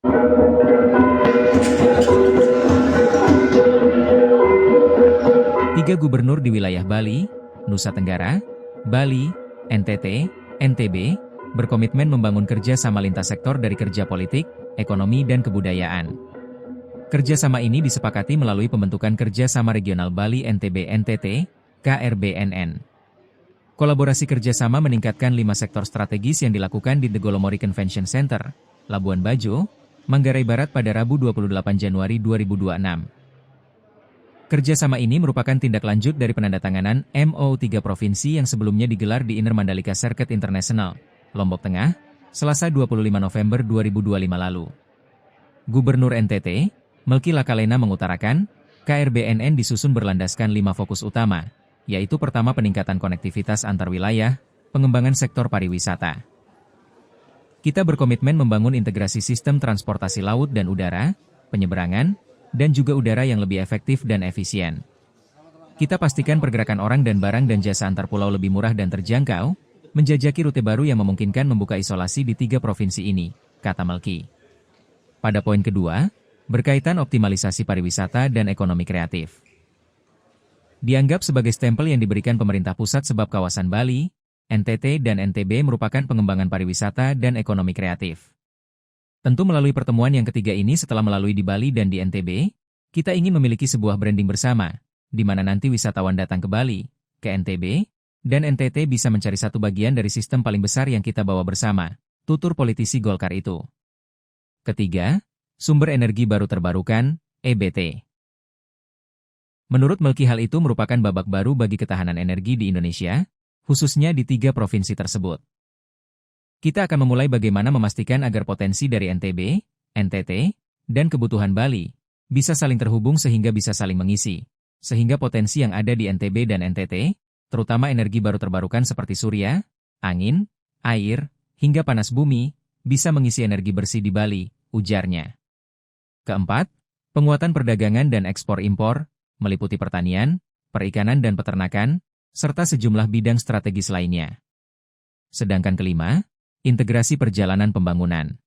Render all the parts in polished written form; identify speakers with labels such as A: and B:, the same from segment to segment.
A: Tiga gubernur di wilayah Bali, Nusa Tenggara, Bali, NTT, NTB, berkomitmen membangun kerjasama lintas sektor dari kerja politik, ekonomi dan kebudayaan. Kerjasama ini disepakati melalui pembentukan Kerjasama Regional Bali NTB NTT, KRBNN. Kolaborasi kerjasama meningkatkan 5 sektor strategis yang dilakukan di The Golomori Convention Center, Labuan Bajo, Manggarai Barat pada Rabu 28 Januari 2026. Kerjasama ini merupakan tindak lanjut dari penandatanganan MOU 3 provinsi yang sebelumnya digelar di Inner Mandalika Circuit International, Lombok Tengah, Selasa 25 November 2025 lalu. Gubernur NTT, Melki Lakalena mengutarakan, KRBNN disusun berlandaskan 5 fokus utama, yaitu pertama peningkatan konektivitas antar wilayah, pengembangan sektor pariwisata. Kita berkomitmen membangun integrasi sistem transportasi laut dan udara, penyeberangan, dan juga udara yang lebih efektif dan efisien. Kita pastikan pergerakan orang dan barang dan jasa antar pulau lebih murah dan terjangkau, menjajaki rute baru yang memungkinkan membuka isolasi di 3 provinsi ini, kata Melki. Pada poin kedua, berkaitan optimalisasi pariwisata dan ekonomi kreatif. Dianggap sebagai stempel yang diberikan pemerintah pusat sebab kawasan Bali, NTT dan NTB merupakan pengembangan pariwisata dan ekonomi kreatif. Tentu melalui pertemuan yang ketiga ini setelah melalui di Bali dan di NTB, kita ingin memiliki sebuah branding bersama, di mana nanti wisatawan datang ke Bali, ke NTB, dan NTT bisa mencari satu bagian dari sistem paling besar yang kita bawa bersama, tutur politisi Golkar itu. Ketiga, sumber energi baru terbarukan, EBT. Menurut Melki hal itu merupakan babak baru bagi ketahanan energi di Indonesia, khususnya di 3 provinsi tersebut. Kita akan memulai bagaimana memastikan agar potensi dari NTB, NTT, dan kebutuhan Bali bisa saling terhubung sehingga bisa saling mengisi, sehingga potensi yang ada di NTB dan NTT, terutama energi baru terbarukan seperti surya, angin, air, hingga panas bumi, bisa mengisi energi bersih di Bali, ujarnya. Keempat, penguatan perdagangan dan ekspor-impor, meliputi pertanian, perikanan dan peternakan, serta sejumlah bidang strategis lainnya. Sedangkan kelima, integrasi perjalanan pembangunan.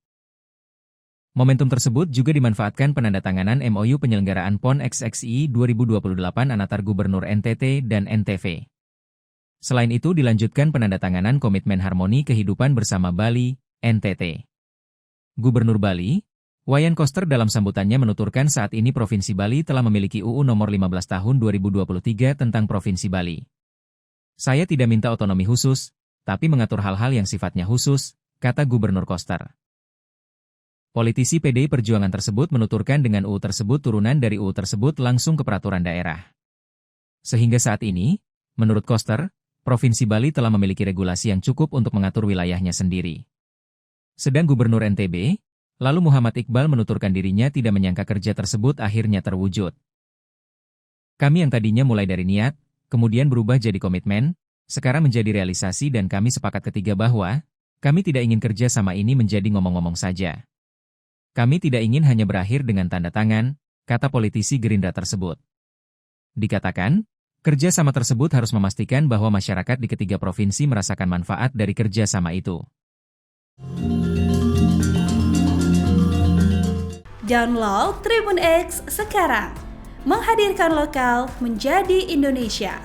A: Momentum tersebut juga dimanfaatkan penandatanganan MOU penyelenggaraan PON XXI 2028 antar Gubernur NTT dan NTV. Selain itu dilanjutkan penandatanganan Komitmen Harmoni Kehidupan Bersama Bali, NTT. Gubernur Bali, Wayan Koster dalam sambutannya menuturkan saat ini Provinsi Bali telah memiliki UU nomor 15 tahun 2023 tentang Provinsi Bali. Saya tidak minta otonomi khusus, tapi mengatur hal-hal yang sifatnya khusus, kata Gubernur Koster. Politisi PDI Perjuangan tersebut menuturkan dengan UU tersebut turunan dari UU tersebut langsung ke peraturan daerah. Sehingga saat ini, menurut Koster, Provinsi Bali telah memiliki regulasi yang cukup untuk mengatur wilayahnya sendiri. Sedang Gubernur NTB, lalu Muhammad Iqbal menuturkan dirinya tidak menyangka kerja tersebut akhirnya terwujud. Kami yang tadinya mulai dari niat, kemudian berubah jadi komitmen, sekarang menjadi realisasi dan kami sepakat ketiga bahwa, kami tidak ingin kerja sama ini menjadi ngomong-ngomong saja. Kami tidak ingin hanya berakhir dengan tanda tangan, kata politisi Gerindra tersebut. Dikatakan, kerja sama tersebut harus memastikan bahwa masyarakat di ketiga provinsi merasakan manfaat dari kerja sama itu.
B: Download Tribun X sekarang, menghadirkan lokal menjadi Indonesia.